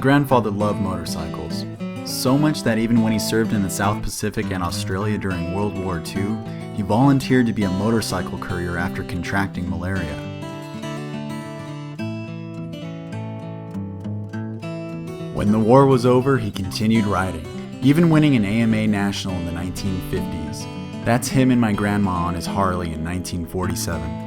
grandfather loved motorcycles, so much that even when he served in the South Pacific and Australia during World War II, he volunteered to be a motorcycle courier after contracting malaria. When the war was over, he continued riding, even winning an AMA National in the 1950s. That's him and my grandma on his Harley in 1947.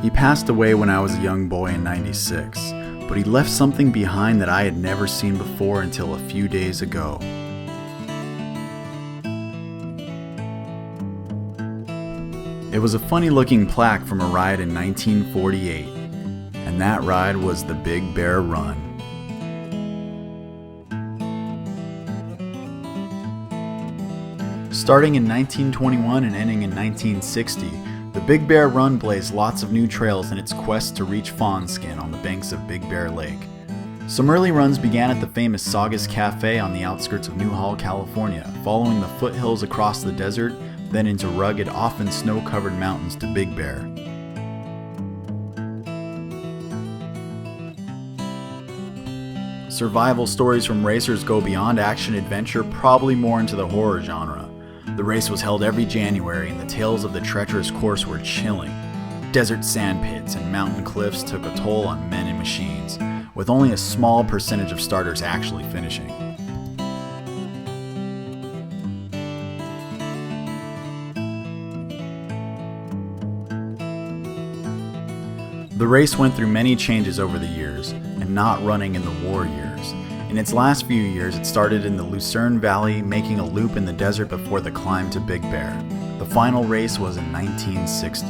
He passed away when I was a young boy in '96, but he left something behind that I had never seen before until a few days ago. It was a funny looking plaque from a ride in 1948, and that ride was the Big Bear Run. Starting in 1921 and ending in 1960, the Big Bear Run blazed lots of new trails in its quest to reach fawn skin on the banks of Big Bear Lake. Some early runs began at the famous Saugus Cafe on the outskirts of Newhall, California, following the foothills across the desert, then into rugged, often snow-covered mountains to Big Bear. Survival stories from racers go beyond action-adventure, probably more into the horror genre. The race was held every January, and the tales of the treacherous course were chilling. Desert sand pits and mountain cliffs took a toll on men and machines, with only a small percentage of starters actually finishing. The race went through many changes over the years, and not running in the war years. In its last few years, it started in the Lucerne Valley, making a loop in the desert before the climb to Big Bear. The final race was in 1960.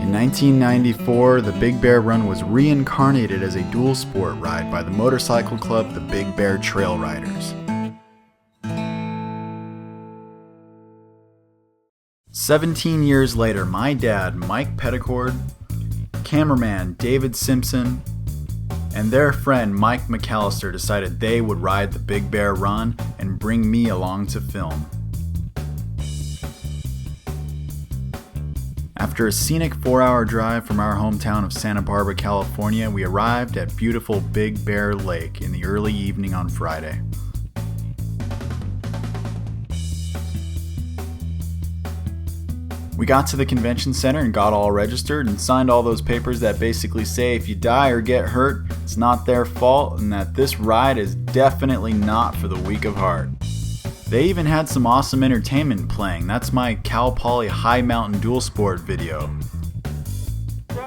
In 1994, the Big Bear Run was reincarnated as a dual sport ride by the motorcycle club, the Big Bear Trail Riders. 17 years later, my dad, Mike Pedd, cameraman David Simpson, and their friend Mike McAllister decided they would ride the Big Bear Run and bring me along to film. After a scenic 4-hour drive from our hometown of Santa Barbara, California, we arrived at beautiful Big Bear Lake in the early evening on Friday. We got to the convention center and got all registered and signed all those papers that basically say if you die or get hurt, it's not their fault and that this ride is definitely not for the weak of heart. They even had some awesome entertainment playing. That's my Cal Poly High Mountain Dual Sport video.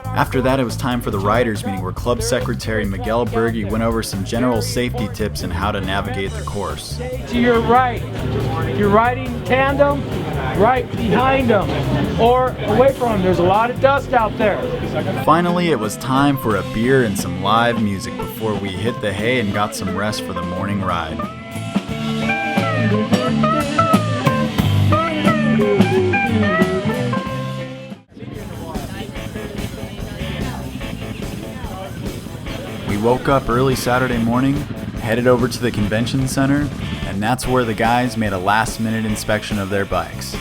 After that, it was time for the riders meeting where Club Secretary Miguel Berge went over some general safety tips and how to navigate the course. To your right, you're riding tandem, right behind them, or away from them. There's a lot of dust out there. Finally, it was time for a beer and some live music before we hit the hay and got some rest for the morning ride. We woke up early Saturday morning, headed over to the convention center, and that's where the guys made a last-minute inspection of their bikes.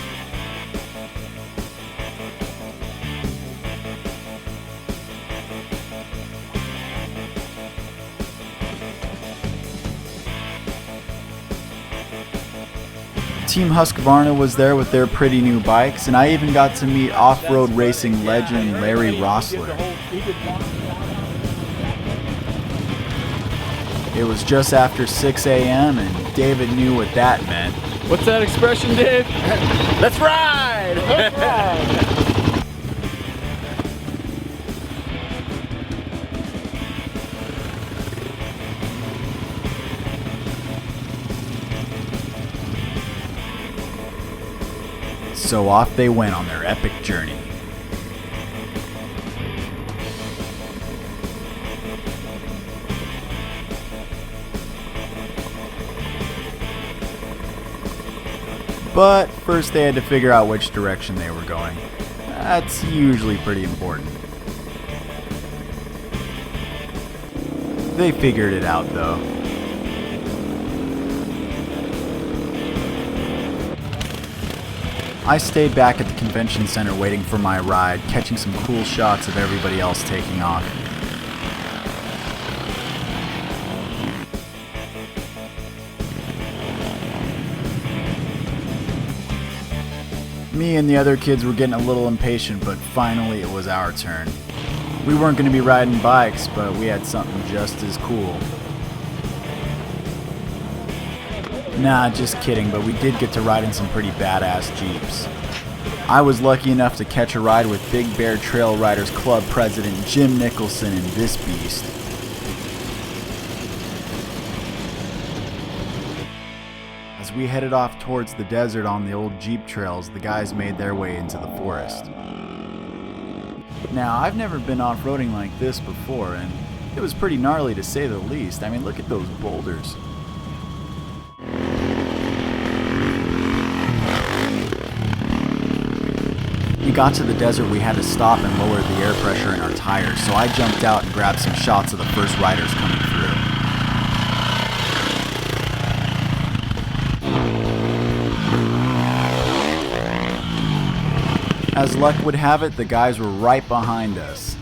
Team Husqvarna was there with their pretty new bikes, and I even got to meet off-road racing legend Larry Rossler. It was just after 6 a.m. and David knew what that meant. What's that expression, Dave? Let's ride! Let's ride! So off they went on their epic journey. But first they had to figure out which direction they were going. That's usually pretty important. They figured it out though. I stayed back at the convention center waiting for my ride, catching some cool shots of everybody else taking off. Me and the other kids were getting a little impatient, but finally it was our turn. We weren't going to be riding bikes, but we had something just as cool. Nah, just kidding, but we did get to ride in some pretty badass Jeeps. I was lucky enough to catch a ride with Big Bear Trail Riders Club President Jim Nicholson in this beast. As we headed off towards the desert on the old Jeep trails, the guys made their way into the forest. Now, I've never been off-roading like this before, and it was pretty gnarly to say the least. I mean, look at those boulders. We got to the desert, we had to stop and lower the air pressure in our tires, so I jumped out and grabbed some shots of the first riders coming through. As luck would have it, the guys were right behind us.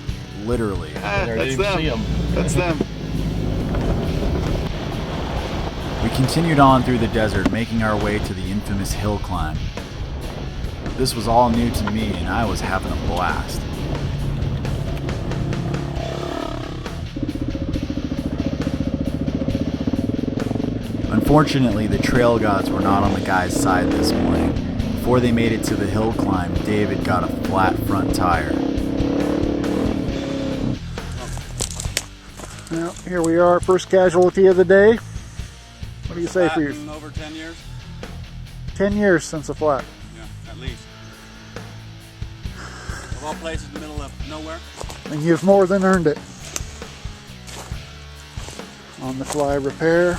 Literally. That's them. That's them. We continued on through the desert, making our way to the infamous hill climb. This was all new to me, and I was having a blast. Unfortunately, the trail gods were not on the guys' side this morning. Before they made it to the hill climb, David got a flat front tire. Well, here we are, first casualty of the day. What do you say for your... Over 10 years? 10 years since the flat. Yeah, at least. Of all places in the middle of nowhere. And you've more than earned it. On the fly repair.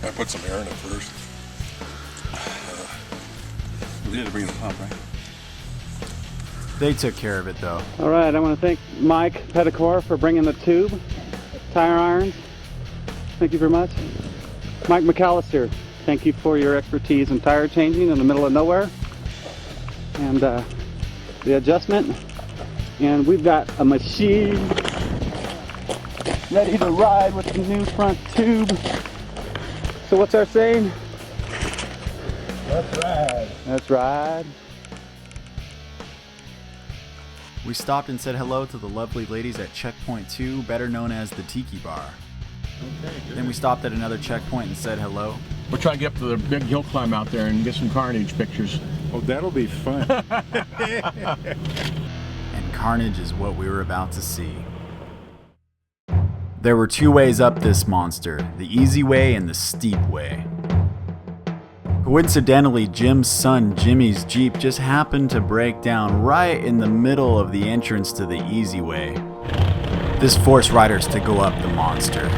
I put some air in it first. We had to bring the pump, right? They took care of it though. All right, I want to thank Mike Pedicor for bringing the tube, tire irons. Thank you very much. Mike McAllister, thank you for your expertise in tire changing in the middle of nowhere. And the adjustment. And we've got a machine ready to ride with the new front tube. So what's our saying? Let's ride. Let's ride. We stopped and said hello to the lovely ladies at Checkpoint 2, better known as the Tiki Bar. Okay, good. Then we stopped at another checkpoint and said hello. We're trying to get up to the big hill climb out there and get some carnage pictures. Oh, that'll be fun. And carnage is what we were about to see. There were two ways up this monster, the easy way and the steep way. Coincidentally, Jim's son Jimmy's Jeep just happened to break down right in the middle of the entrance to the easy way. This forced riders to go up the monster.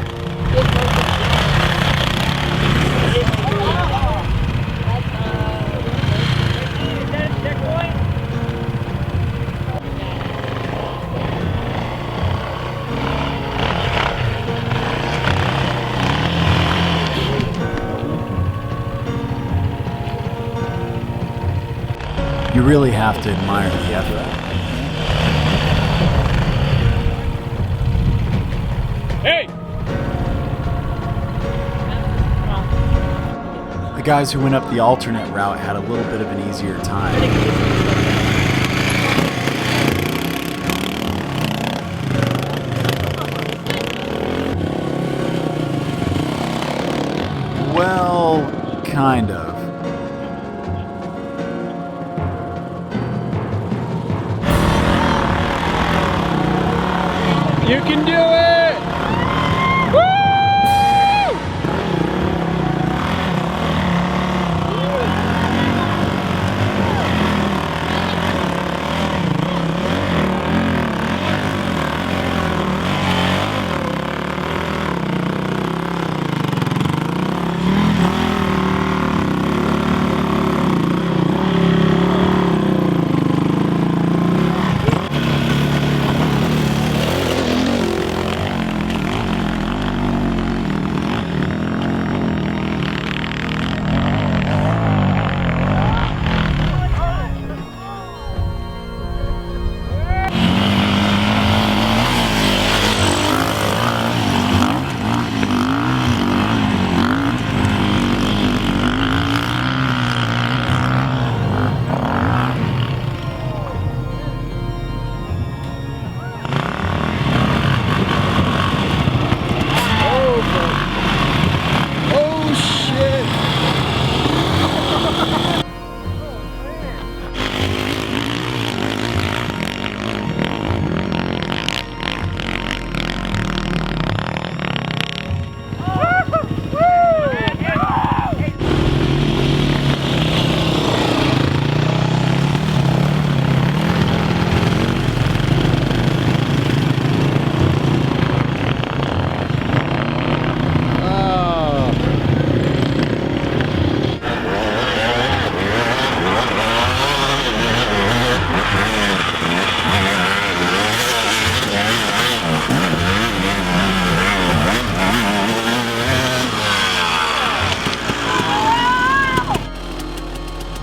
You really have to admire the effort. Hey! The guys who went up the alternate route had a little bit of an easier time. Well, kind of. You can do it! Woo!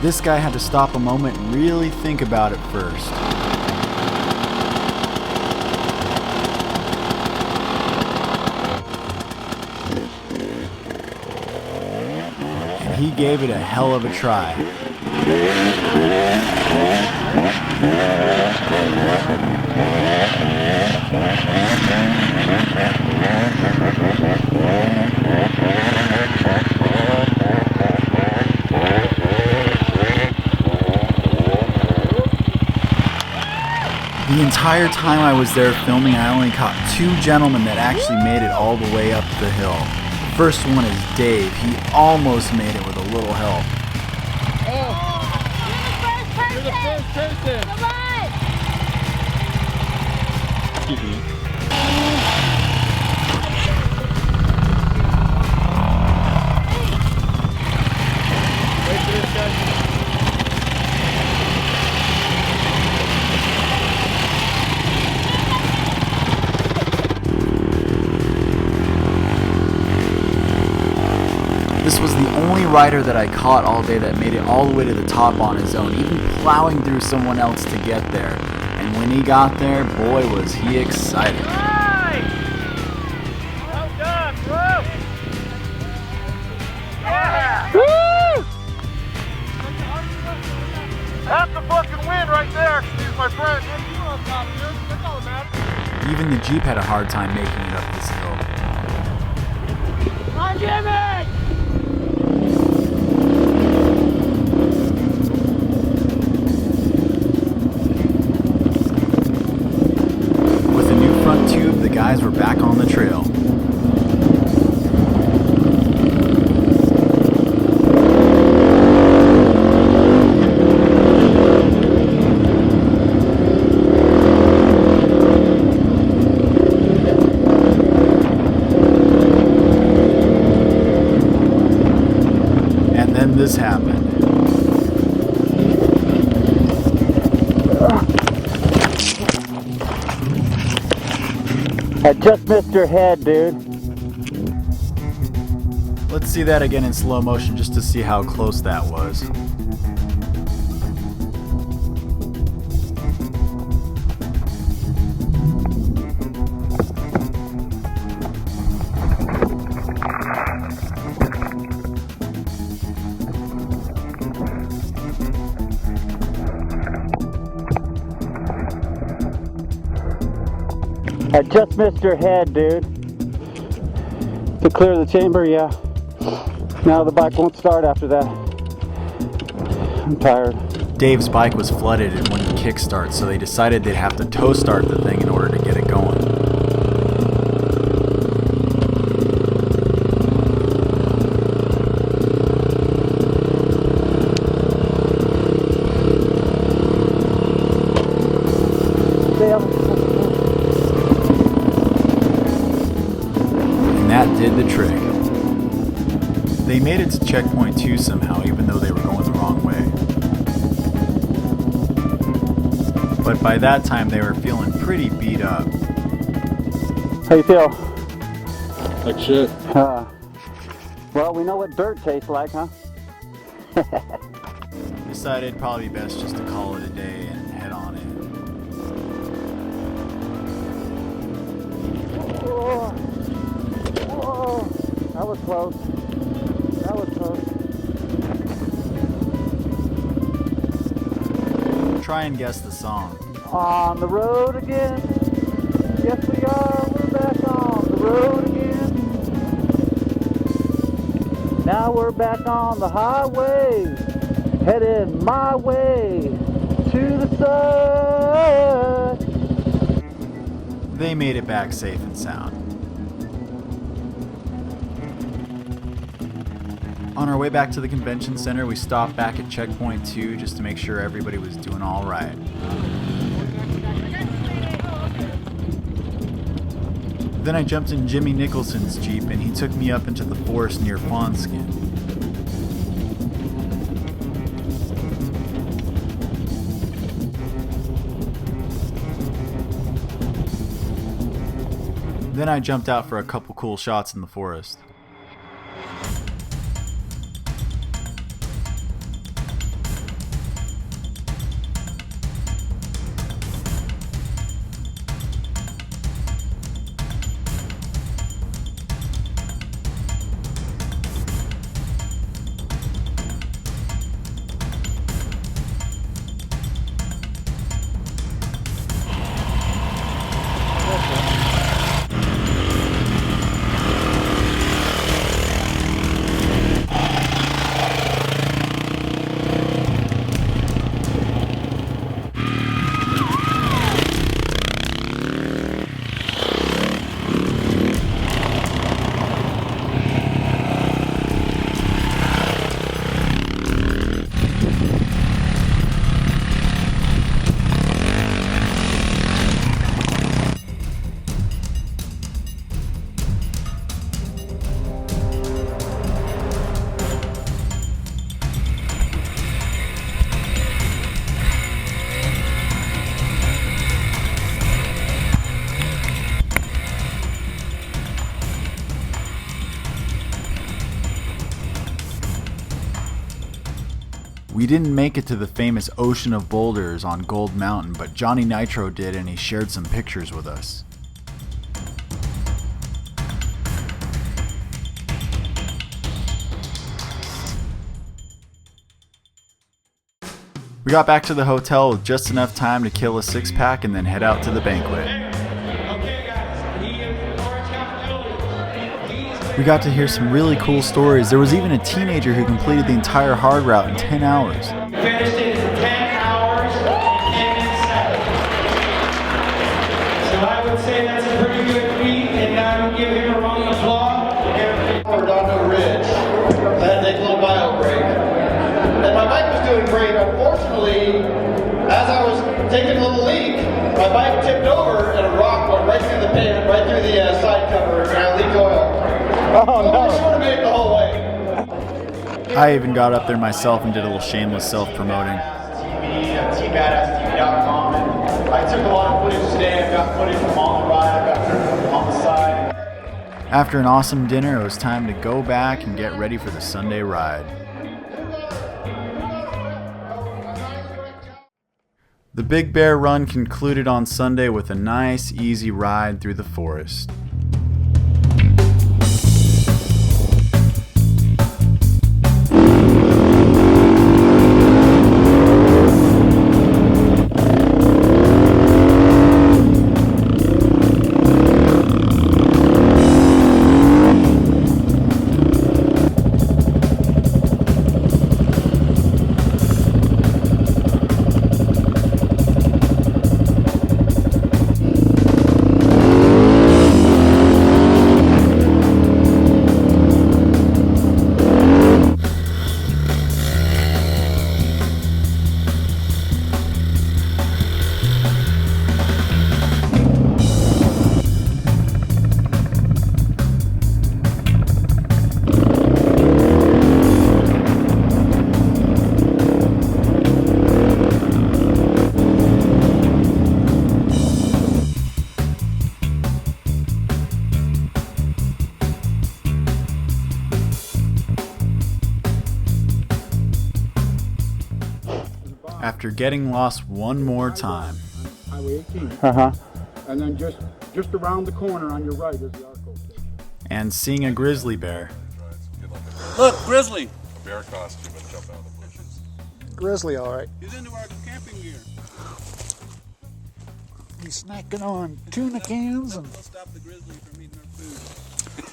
This guy had to stop a moment and really think about it first. And he gave it a hell of a try. The entire time I was there filming, I only caught 2 gentlemen that actually made it all the way up the hill. The first one is Dave. He almost made it with a little help. You're the first person. Come on! Excuse me. Wait for this guy. This was the only rider that I caught all day that made it all the way to the top on his own, even plowing through someone else to get there. And when he got there, boy was he excited. Right! Well done, bro! Yeah! Woo! That's the fucking win right there, excuse my French. Even the Jeep had a hard time making it up this hill. Come on, Jimmy! With a new front tube, the guys were back on the trail. And then this happened. I just missed your head, dude. Let's see that again in slow motion just to see how close that was. I just missed your head, dude. To clear the chamber, yeah. Now the bike won't start after that. I'm tired. Dave's bike was flooded and wouldn't kickstart, so they decided they'd have to tow start the thing in order to get it going. And that did the trick. They made it to checkpoint 2 somehow, even though they were going the wrong way. But by that time, they were feeling pretty beat up. How you feel? Like shit. Well, we know what dirt tastes like, huh? Decided it'd probably be best just to call it a day and head on in. Whoa. Whoa. That was close. That was close. Try and guess the song. On the road again. Yes, we are. We're back on the road again. Now we're back on the highway. Headed my way to the sun. They made it back safe and sound. On our way back to the convention center, we stopped back at checkpoint 2 just to make sure everybody was doing all right. Then I jumped in Jimmy Nicholson's Jeep and he took me up into the forest near Fawnskin. Then I jumped out for a couple cool shots in the forest. We didn't make it to the famous ocean of boulders on Gold Mountain, but Johnny Nitro did, and he shared some pictures with us. We got back to the hotel with just enough time to kill a six-pack and then head out to the banquet. We got to hear some really cool stories. There was even a teenager who completed the entire hard route in 10 hours. Finished it in 10 hours and 10 seconds. So I would say that's a pretty good feat, and I would give him a round of applause. Redondo Ridge. I had to take a little bio break. And my bike was doing great. Unfortunately, as I was taking a little leak, my bike tipped over and a rock went right through the pan, right through the side cover, and I leaked oil. Oh no! I should have made it the whole way. I even got up there myself and did a little shameless self-promoting. TBadassTV.com, and I took a lot of footage today. I've got footage from on the ride, I've got footage from on the side. After an awesome dinner, it was time to go back and get ready for the Sunday ride. The Big Bear Run concluded on Sunday with a nice, easy ride through the forest. After getting lost one more time. Highway 18. Uh-huh. And then just around the corner on your right is the Arco station. And seeing a grizzly bear. Look, grizzly. Bear costume and jump out of the bushes. Grizzly, all right. He's into our camping gear. He's snacking on tuna cans and. We'll stop the grizzly from eating our food.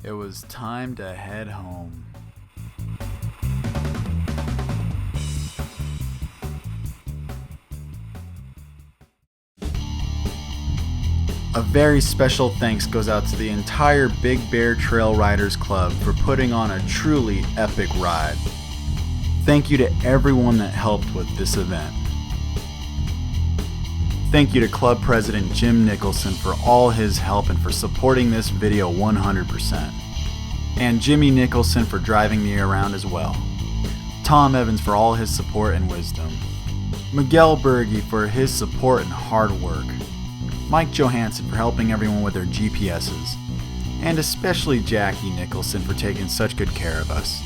It was time to head home. A very special thanks goes out to the entire Big Bear Trail Riders Club for putting on a truly epic ride. Thank you to everyone that helped with this event. Thank you to Club President Jim Nicholson for all his help and for supporting this video 100%. And Jimmy Nicholson for driving me around as well. Tom Evans for all his support and wisdom. Miguel Berge for his support and hard work. Mike Johansson for helping everyone with their GPSs. And especially Jackie Nicholson for taking such good care of us.